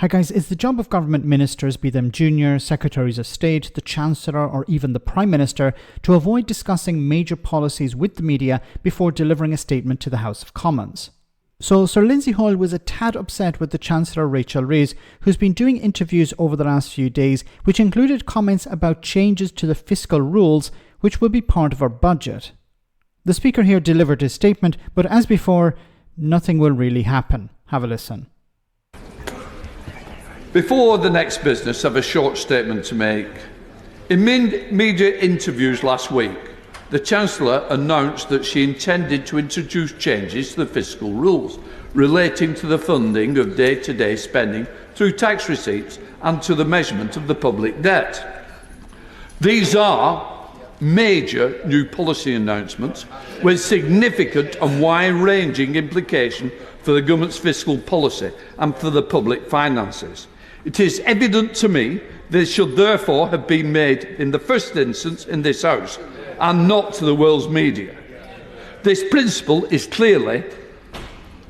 Hi guys, it's the job of government ministers, be them junior, secretaries of state, the Chancellor or even the Prime Minister, to avoid discussing major policies with the media before delivering a statement to the House of Commons. So Sir Lindsay Hoyle was a tad upset with the Chancellor Rachel Reeves, who's been doing interviews over the last few days, which included comments about changes to the fiscal rules, which will be part of our budget. The Speaker here delivered his statement, but as before, nothing will really happen. Have a listen. Before the next business, I have a short statement to make. In media interviews last week, the Chancellor announced that she intended to introduce changes to the fiscal rules relating to the funding of day-to-day spending through tax receipts and to the measurement of the public debt. These are major new policy announcements with significant and wide-ranging implications for the government's fiscal policy and for the public finances. It is evident to me they should therefore have been made in the first instance in this House and not to the world's media. This principle is clearly,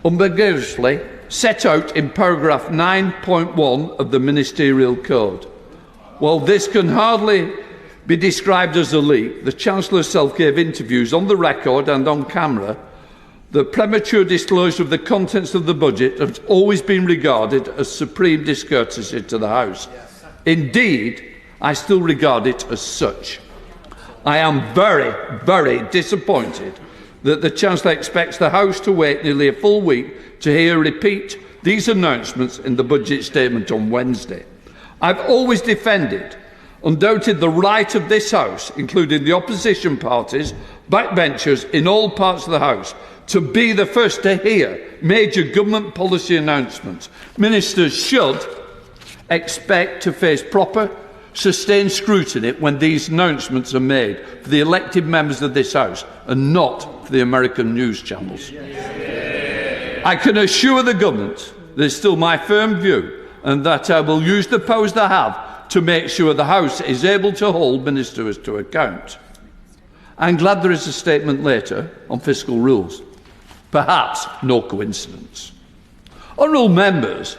unambiguously set out in paragraph 9.1 of the Ministerial Code. While this can hardly be described as a leak, the Chancellor herself gave interviews on the record and on camera. The premature disclosure of the contents of the budget has always been regarded as supreme discourtesy to the House. Indeed, I still regard it as such. I am very, very disappointed that the Chancellor expects the House to wait nearly a full week to hear repeat these announcements in the budget statement on Wednesday. I've always defended, undoubted, the right of this House, including the opposition parties, backbenchers in all parts of the House, to be the first to hear major government policy announcements. Ministers should expect to face proper, sustained scrutiny when these announcements are made for the elected members of this House and not for the American news channels. I can assure the government that it's still my firm view and that I will use the powers I have to make sure the House is able to hold ministers to account. I'm glad there is a statement later on fiscal rules. Perhaps no coincidence. Honourable members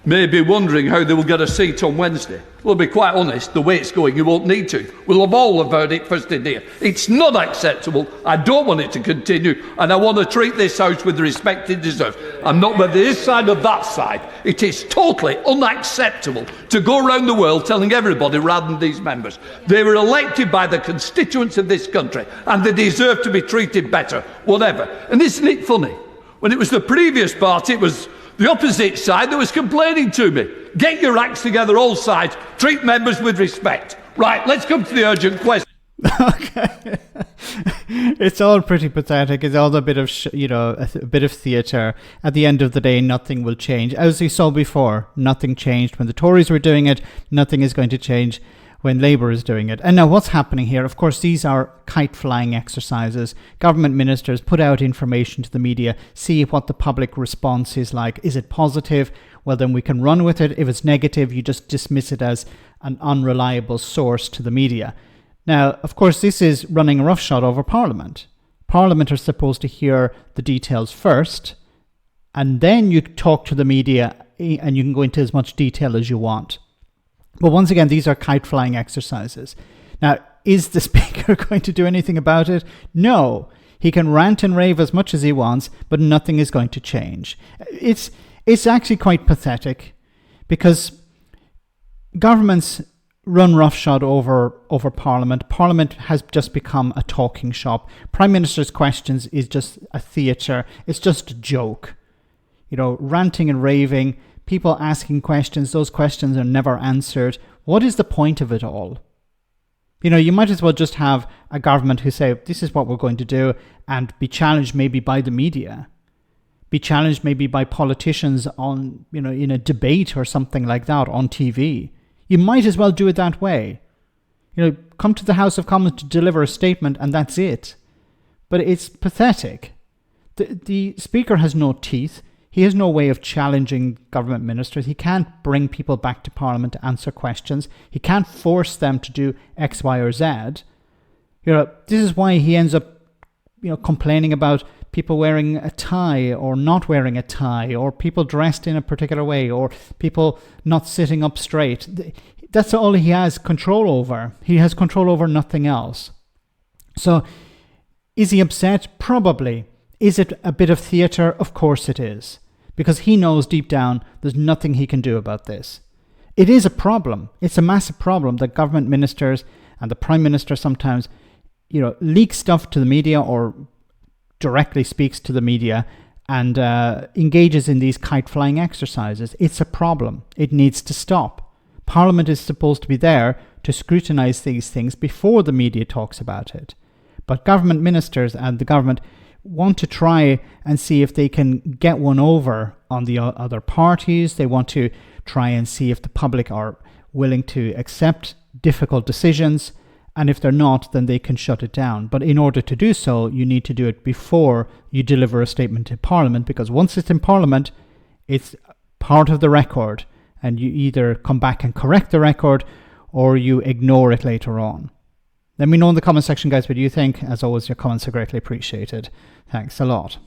may be wondering how they will get a seat on Wednesday. Well, to be quite honest, the way it's going, you won't need to. We'll have all heard it first in here. It's not acceptable. I don't want it to continue, and I want to treat this House with the respect it deserves. I'm not whether this side or that side. It is totally unacceptable to go around the world telling everybody rather than these members. They were elected by the constituents of this country, and they deserve to be treated better, whatever. And isn't it funny? When it was the previous party, it was the opposite side that was complaining to me. Get your acts together, all sides. Treat members with respect. Right, let's come to the urgent question. Okay. It's all pretty pathetic. It's all a bit of, a bit of theatre. At the end of the day, nothing will change. As we saw before, nothing changed when the Tories were doing it. Nothing is going to change when Labour is doing it. And now what's happening here? Of course, these are kite-flying exercises. Government ministers put out information to the media, see what the public response is like. Is it positive? Well, then we can run with it. If it's negative, you just dismiss it as an unreliable source to the media. Now, of course, this is running roughshod over Parliament. Parliament are supposed to hear the details first, and then you talk to the media and you can go into as much detail as you want. But once again, these are kite-flying exercises. Now, is the Speaker going to do anything about it? No. He can rant and rave as much as he wants, but nothing is going to change. It's actually quite pathetic because governments run roughshod over Parliament. Parliament has just become a talking shop. Prime Minister's questions is just a theatre. It's just a joke. Ranting and raving, people asking questions, those questions are never answered. What is the point of it all? You might as well just have a government who say, this is what we're going to do, and be challenged maybe by the media. Be challenged maybe by politicians on, in a debate or something like that on TV. You might as well do it that way. Come to the House of Commons to deliver a statement and that's it. But it's pathetic. The Speaker has no teeth. He has no way of challenging government ministers. He can't bring people back to Parliament to answer questions. He can't force them to do X, Y, or Z. This is why he ends up, complaining about people wearing a tie or not wearing a tie, or people dressed in a particular way, or people not sitting up straight. That's all he has control over. He has control over nothing else. So is he upset? Probably. Is it a bit of theatre? Of course it is. Because he knows deep down there's nothing he can do about this. It is a problem. It's a massive problem that government ministers and the Prime Minister sometimes, leak stuff to the media or directly speaks to the media and engages in these kite-flying exercises. It's a problem. It needs to stop. Parliament is supposed to be there to scrutinise these things before the media talks about it. But government ministers and the government want to try and see if they can get one over on the other parties. They want to try and see if the public are willing to accept difficult decisions. And if they're not, then they can shut it down. But in order to do so, you need to do it before you deliver a statement to Parliament, because once it's in Parliament, it's part of the record. And you either come back and correct the record or you ignore it later on. Let me know in the comment section, guys, what you think. As always, your comments are greatly appreciated. Thanks a lot.